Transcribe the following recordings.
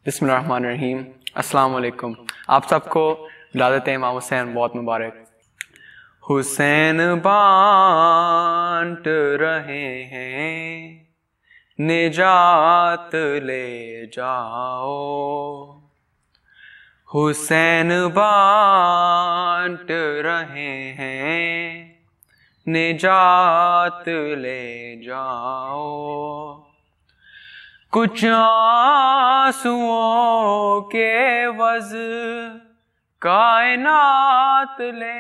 बिस्मिल्लाहिर्रहमानिर्रहीम। अस्सलाम वालेकुम। आप सबको विलादत इमाम हुसैन बहुत मुबारक। हुसैन बांट रहे हैं, निजात ले जाओ। हुसैन बांट रहे हैं, निजात ले जाओ। कुछ आंसुओं के वज़ कायनात ले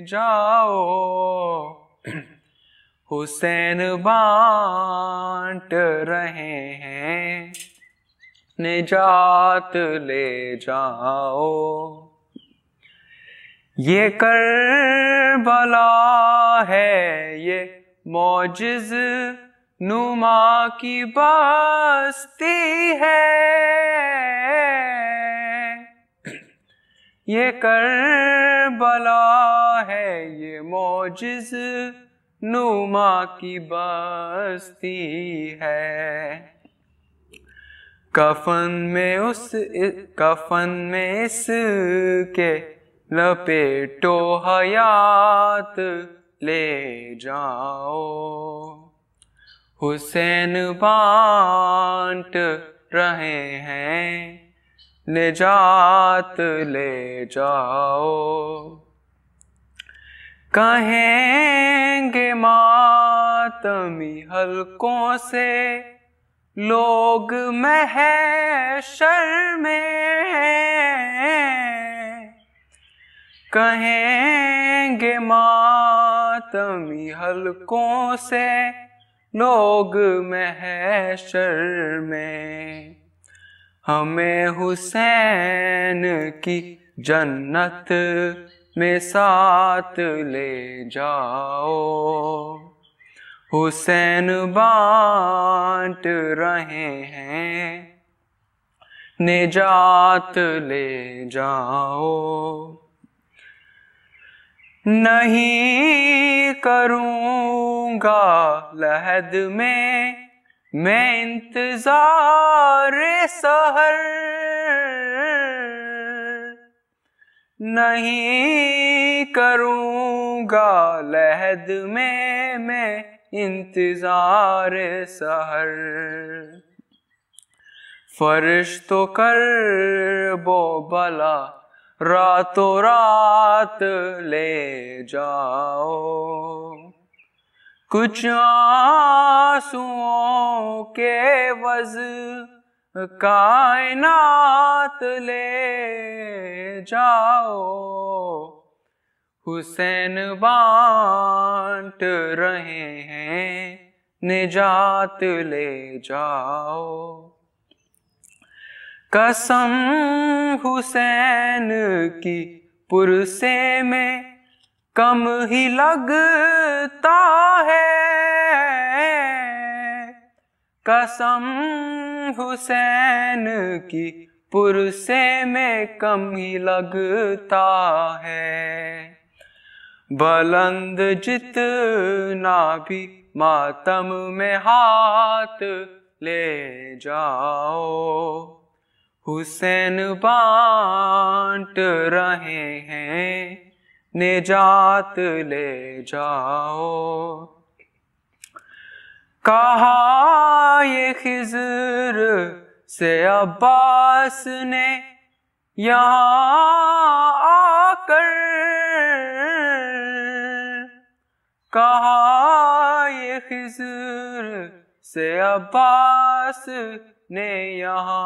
जाओ। हुसैन बांट रहे हैं, निजात ले जाओ। ये करबला है, ये मौजिज़ नुमा की बस्ती है। ये करबला है, ये मौजिज़ नुमा की बस्ती है। कफन में इसके लपेटो हयात ले जाओ। हुसैन बांट रहे हैं, निजात ले जाओ। कहेंगे मातमी हलकों से लोग महशर में, कहेंगे मातमी हलकों से लोग महशर में। हमें हुसैन की जन्नत में साथ ले जाओ। हुसैन बांट रहे हैं, निजात ले जाओ। नहीं करूँगा लहद में मैं इंतजार सहर, नहीं करूँगा लहद में मैं इंतजार सहर। फरिश्तों कर बो बला रातों रात ले जाओ। कुछ आंसुओं के वज़ कायनात ले जाओ। हुसैन बांट रहे हैं, निजात ले जाओ। कसम हुसैन की पुरसे में कम ही लगता है। कसम हुसैन की पुरसे में कम ही लगता है। बुलंद जितना भी मातम में हाथ ले जाओ। हुसैन बांट रहे हैं, निजात ले जाओ। कहा ये खिज़र से अब्बास ने यहाँ आकर, कहा ये खिज़र से अब्बास ने यहाँ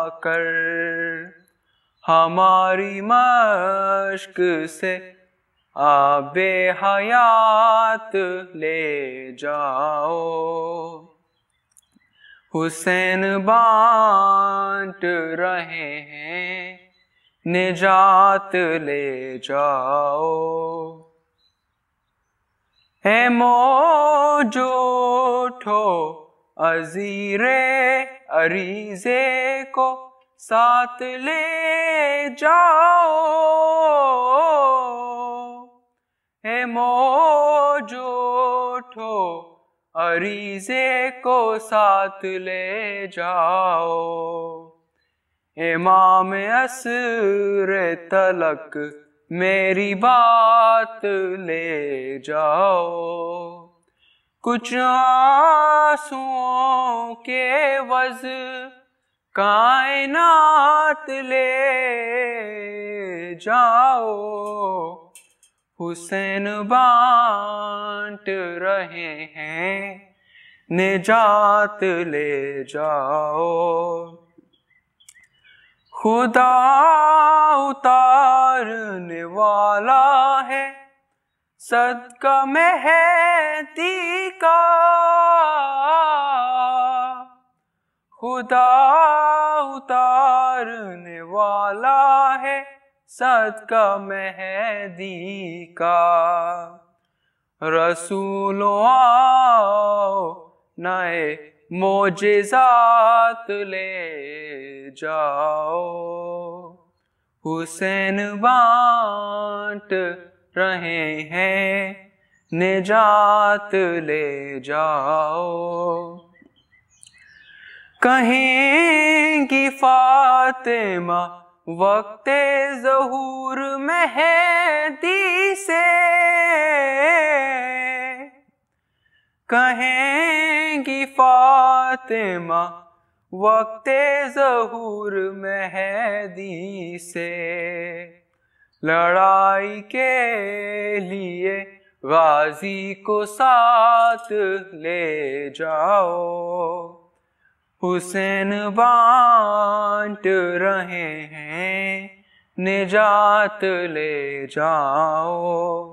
आकर हमारी मश्क से आबे हयात ले जाओ। हुसैन बांट रहे हैं, निजात ले जाओ। है मौजो उठो अज़ीरे अरीज़े को साथ ले जाओ। है मौजो उठो अरीज़े को साथ ले जाओ। इमाम असर तलक मेरी बात ले जाओ। कुछ आंसुओं के वज़ कायनात ले जाओ। हुसैन बांट रहे हैं निजात ले जाओ। खुदा उतारने वाला है सदका मेहदी का। खुदा उतारने वाला है सदका मेहदी का। रसूलों आओ नए मोजेज़ात ले जाओ। हुसैन बांट रहे हैं निजात ले जाओ। कहेंगी फातिमा वक्ते ज़हूर मेहदी से। कहेंगी फातिमा वक्ते ज़हूर मेहदी से। लड़ाई के लिए गाजी को साथ ले जाओ। हुसैन बांट रहे हैं निजात ले जाओ।